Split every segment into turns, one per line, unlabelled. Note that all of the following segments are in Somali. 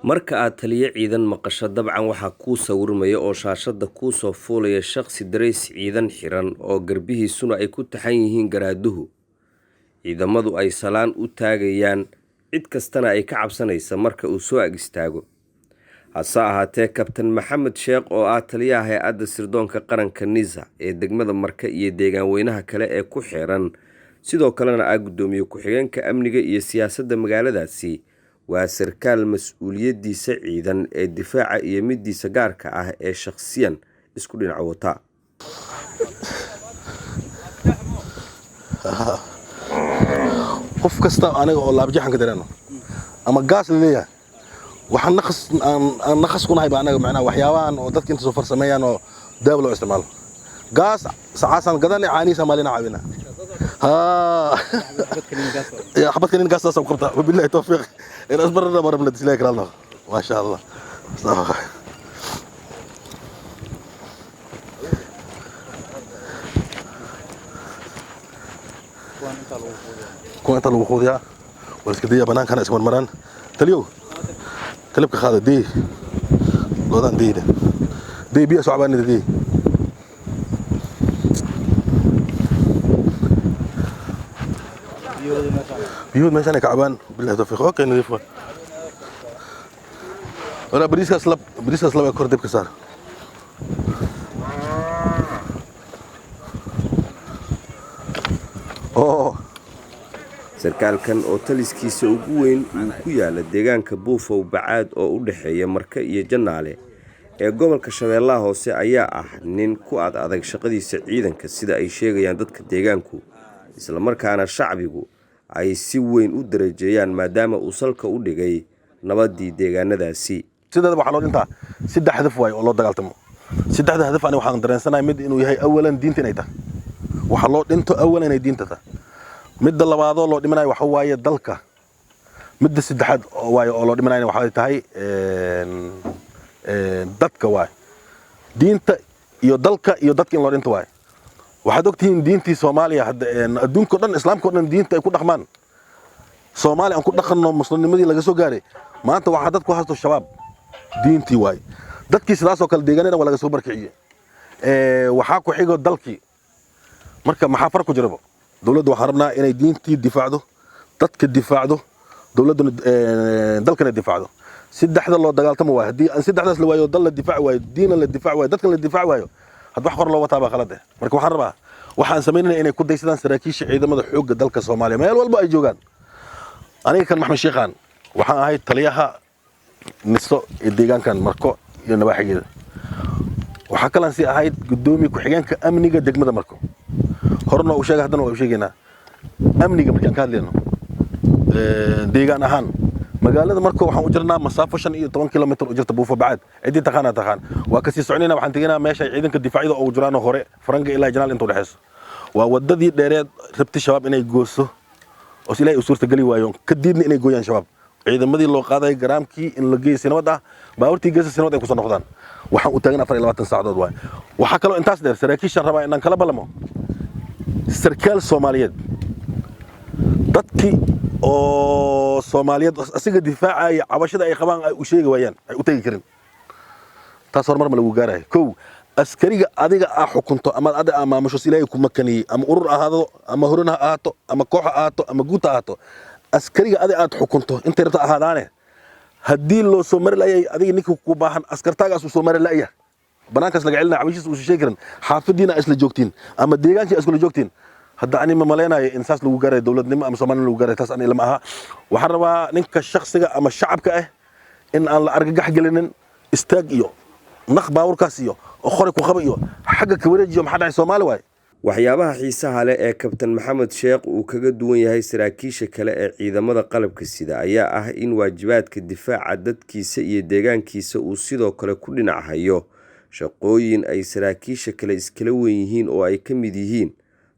Marka aad taliye ciidan maqasho dabcan waxaa kuu sawirmaya oo shaashada kuu soo fuulaya shaqsi dareys ciidan xiran oo garbihiisuna ay ku taxan yihiin garaaduhu. Ciidamadu ay salaan u taagayaan cid kastana ay ka cabsanaysa marka uu soo ag istaago. Hase ahaatee Kabtan Maxamed Sheekh oo ah taliyaha hay'adda sirdoonka qaranka NISA ee degmada Marka iyo deegaan weynaha kale ee ku xeeran sidoo kalena ah gudoomiye ku-xigeenka amniga iyo siyaasadda magaaladaasi waa sarkaal mas'uuliyadiisa ciidan ee difaaca iyo midiisa gaarka ah ee shakhsiyan isku dhinac wata.
qof kasta aniga oo laabjaxan ka dareeno ama gaas leeyahay waxaan nakhas ku nahay anaga macnaa waxyaabahan oo dadka inta soo farsameeyaan oo daawo loo isticmaalo gaas sacaasan gadan caaniisa maalina caawina يا حبتك إني قاصص وقبضها وبالله توفيق إن أصبرنا مرة من الدسلاك الله ما شاء الله كون طلبوا خوذيا والسكدية بنان كان اسمه المران تليو تلبك خالد دي لودان دي بيا صعبان دي بيود ماشي انا كعبان بالله توفيق اوكي نضيف ولا بريسكا سلاب كور دبك صار
sarkaalkan oo taliskiisa ugu weyn uu ku yaala deegaanka Buufow Bacaad oo u dhaxeeya Marka iyo Janaale ee gobolka Shabeellaha Hoose ayaa ah nin ku adag shaqadiisa ciidanka sida ay sheegayaan dadka deegaanku isla markaana shacbigu ay si weyn u darajeeyaan maadaama uu salka u dhigay nabadii deegaanadaasi.
sidoo waxa loo dhintaa saddex hadaf way oo loo dagaaltamo saddexda hadaf ani waxaan dareensanahay mid inuu yahay awalan diinta inay tahay waxa loo dhinto awalan inay diinta tahay midda labaad oo loo dhimanayo waxa waaye dalka midda saddexaad waaye oo loo dhimanayo waxa tahay dadka waaye diinta iyo dalka iyo dadka in loo dhinto waaye waxaad ogtihiin diintii Soomaaliya hadda adduunka dhan islaamka dhan diinta ay ku dhaqmaan Soomaaliya aan ku dhaqanno muslimnimadii laga soo gaaray maanta waxa dadku haysto shabaab diintii waay dadkii sidaas oo kale deegaanada waa laga soo barkiciyay waxa ku xigo dalkii marka maxaa farq ku jiraba dawladdu waxa rabnaa inay diintii difaacdo dadka difaacdo dawladdu dalkana difaacdo saddexda loo dagaaltamo waa hadii aan saddexdaas la waayo dal la difaac waayo diin la difaac waayo dadka la difaac waayo had wax qor loo wataa baa khalad marka waxaan rabaa waxaan sameeynaa inay ku daysadaan saraakiisha ciidamada xoogga dalka Soomaaliya meel walba ay joogaan aniga kan Maxamed Sheekhan waxaan ahay taliyaha NISA ee deegaankan Marko iyo nawaaxigeeda waxa kale aan si ahayd gudoomiye ku-xigeenka amniga degmada Marko horna uu sheegay haddana waa sheegaynaa amniga markaan ka hadlayno deegaan ahaan magaalada Marko waxaan u jirnaa masaafo 15 kilomitir u jirta Buufo Bacaad cidii taqaana taqaan waa ka sii soconaynaa waxaan tegaynaa meesha ciidanka difaacida oo jiraan hore Faranka ilaa Janaal inta u dhaxayso waa wadadii dheereed rabti shabaab inay gooso oo si ilaahay u suurta gali waayo kadibna inay gooyaan shabaab ciidamadii loo qaaday garaamkii in la geeyo sinabada baawartii geeso sinabada ay ku soo noqdaan waxaan u taagan 24 saacadood waay waxa kale intaas dheer saraakiishan rabaa inaan kala balamo sarkaal Soomaaliyeed dadkii oo Soomaaliyeed asiga difaacaya cabashada ay qabaan ay u sheegi waayaan ay u tagi karin taas hormar ma lagu gaaray kow askariga adiga ah xukunto ama adiga maamusho ilaahay ku makani ama urur ahaado ama horuna ahaato ama koox ahaato ama guud ahaato askariga adiga aad xukunto inta rabta ahaadaane hadii loo soo mar laayay adiga ninka ku baahan askartaagaas uu soo mar laayay banaankaas laga cilna cabashiis uu sheegi karin xaafadiina isla joogtiin ama deegaankii isla joogtiin hadda ani ma maleenayo in saas lagu gaaray dawladnimo ama Soomaaliya lagu gaaray taas ani lama aha waxaan rabaa ninka shakhsiga ama shacabka ah in aan la argagax gelinin istaag iyo naq baawurkaas iyo qori ku qaba iyo xagga ka wareejiyo maxaa dhacay Soomaali waay
waxyaabaha xiisaha leh ee Kabtan Maxamed Sheekh uu kaga duwan yahay saraakiisha kale ee ciidamada qalabka sida ayaa ah in waajibaadka difaaca dadkiisa iyo deegaankiisa uu sidoo kale ku dhinac hayo shaqooyin ay saraakiisha kale iskala weyn yihiin oo ay ka mid yihiin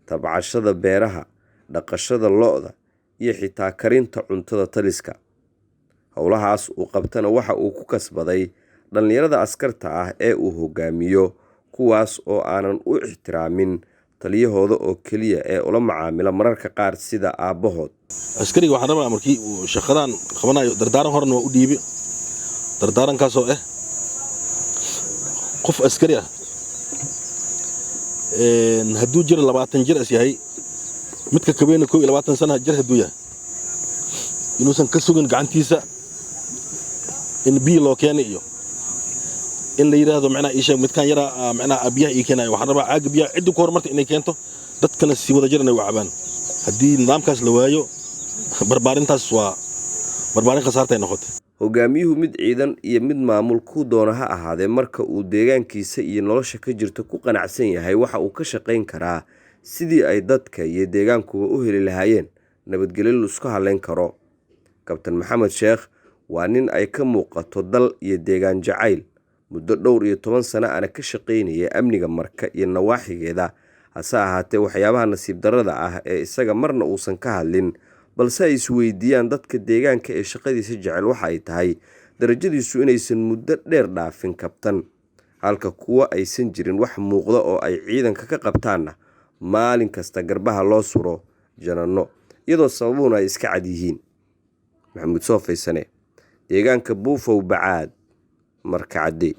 tabcashada beeraha dhaqashada lo'da iyo xitaa karinta cuntada taliska howlahaas uu qabtana waxa uu ku kasbaday dhalinyarada askarta ah ee uu hogaamiyo kuwaas oo aanan u ixtiraamin taliyahooda oo kaliya ee ula macaamila mararka qaar sida aabahood
askariga waxaan rabaa markii uu shaqadan qabanayo dardaaran horna waa u dhiibay dardaarankaasoo ah qof askari ah hadduu jiro 20 jir is yahay midka kabeena 21 sano jir hadduu yahay inuusan ka sugin gacantiisa in biyo loo keenay iyo in la yiraahdo macnaa isha midkaan yara macnaa abiyaha ii keenay waxaan rabaa caag biyo cid ku hormarta inay keento dadkana si wada jirnay wacbaan haddii nidaamkaas la waayo barbaarintaas waa barbaarin khasaartay noqotay
hogaamiyuhu mid ciidan iyo mid maamul ku doona ha ahaadee marka uu deegaankiisa iyo nolosha ka jirto ku qanacsan yahay waxa uu ka shaqayn karaa sidii ay dadka iyo deegaankuba u heli lahaayeen nabadgelyo la isku halayn karo. Kabtan Maxamed Sheekh waa nin ay ka muuqato dal iyo deegaan jacayl muddo dhowr iyo 10 sano ana ka shaqaynaya amniga Marka iyo nawaaxigeeda hase ahaatee waxyaabaha nasiib darrada ah ee isaga marna uusan ka hadlin balse ay isweydiiyaan dadka deegaanka ee shaqadiisa jecel waxa ay tahay darajadiisu inaysan muddo dheer dhaafin kabtan halka kuwa aysan jirin wax muuqda oo ay ciidanka ka qabtaanna maalin kasta garbaha loo suro janano iyadoo sababuhuna ay iska cad yihiin. Maxamuud Soo Faysane, deegaanka Buufow Bacaad, Marka Cadde.